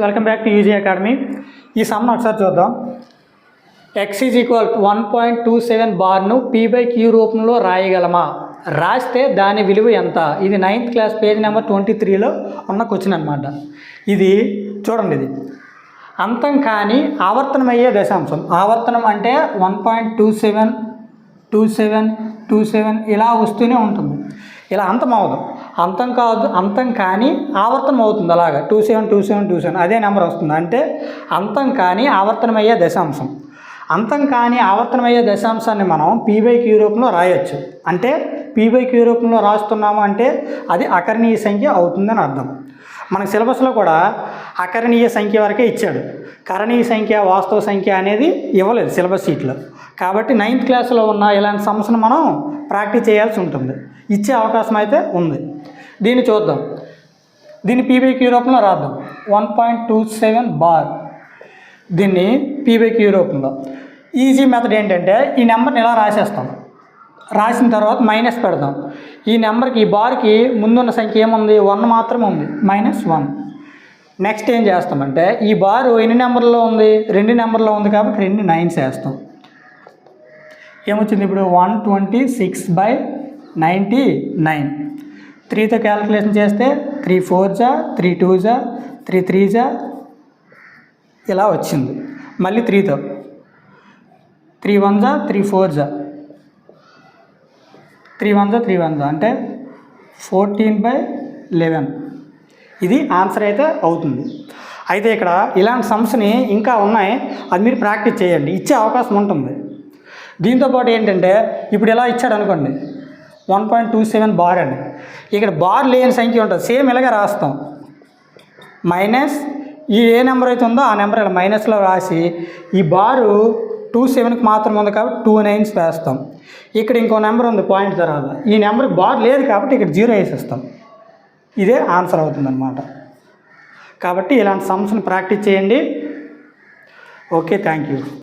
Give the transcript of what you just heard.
Welcome back to UG academy. ఈ some ఒకసారి చూద్దాం. x ఈజ్ ఈక్వల్ 1.27 బార్ను p/q రూపంలో రాయగలమా? రాస్తే దాని విలువ ఎంత? ఇది 9th క్లాస్ పేజ్ నెంబర్ 23లో ఉన్న క్వశ్చన్ అనమాట. ఇది చూడండి, ఇది అంతం కానీ ఆవర్తనమయ్యే దశాంశం. ఆవర్తనం అంటే 1.27 ఇలా వస్తూనే ఉంటుంది. ఇలా అంతం అవ్వదు, అంతం కాదు, అంతం కానీ ఆవర్తనం అవుతుంది. అలాగా 27 అదే నెంబర్ వస్తుంది. అంటే అంతం కానీ ఆవర్తనమయ్యే దశాంశం. అంతం కానీ ఆవర్తనమయ్యే దశాంశాన్ని మనం p/q రూపంలో రాయొచ్చు. అంటే p/q రూపంలో రాస్తున్నాము అంటే అది అకరణీయ సంఖ్య అవుతుందని అర్థం. మన సిలబస్లో కూడా అకరణీయ సంఖ్య వరకే ఇచ్చాడు, కరణీయ సంఖ్య వాస్తవ సంఖ్య అనేది ఇవ్వలేదు సిలబస్ షీట్లో. కాబట్టి 9th క్లాస్లో ఉన్న ఇలాంటి సమస్యను మనం ప్రాక్టీస్ చేయాల్సి ఉంటుంది. ఇచ్చే అవకాశం అయితే ఉంది. దీన్ని చూద్దాం. దీన్ని p/q రూపంలో రాద్దాం. 1.27 బార్, దీన్ని p/q రూపంలో. ఈజీ మెథడ్ ఏంటంటే ఈ నెంబర్ని ఇలా రాసేస్తాం. రాసిన తర్వాత మైనస్ పెడదాం. ఈ నెంబర్కి, ఈ బార్కి ముందున్న సంఖ్య ఏముంది? 1 మాత్రమే ఉంది, -1. నెక్స్ట్ ఏం చేస్తామంటే ఈ బారు ఎన్ని నెంబర్లో ఉంది? 2 నెంబర్లో ఉంది కాబట్టి 2 9s వేస్తాం. ఏమొచ్చింది ఇప్పుడు? 126/99. 3తో క్యాలిక్యులేషన్ చేస్తే 3 4s 3 2s 3 3s ఇలా వచ్చింది. మళ్ళీ 3తో 3 1s 3 4s 3 1s 3 1s అంటే 14/11. ఇది ఆన్సర్ అయితే అవుతుంది. అయితే ఇక్కడ ఇలాంటి సమ్స్ని ఇంకా ఉన్నాయి, అది మీరు ప్రాక్టీస్ చేయండి, ఇచ్చే అవకాశం ఉంటుంది. దీంతోపాటు ఏంటంటే ఇప్పుడు ఇలా ఇచ్చాడు అనుకోండి 1.27 బార్ అని, ఇక్కడ బార్ లేని సంఖ్య ఉంటుంది. సేమ్ ఇలాగే రాస్తాం. మైనస్ ఈ ఏ నెంబర్ అయితే ఉందో ఆ నెంబర్ ఇలా మైనస్లో రాసి ఈ బారు 27కి మాత్రం ఉంది కాబట్టి 2 9s వేస్తాం. ఇక్కడ ఇంకో నెంబర్ ఉంది పాయింట్ తర్వాత, ఈ నెంబర్కి బార్ లేదు కాబట్టి ఇక్కడ 0 వేసేస్తాం. ఇదే ఆన్సర్ అవుతుందన్నమాట. కాబట్టి ఇలాంటి సమ్స్ని ప్రాక్టీస్ చేయండి. Okay, thank you.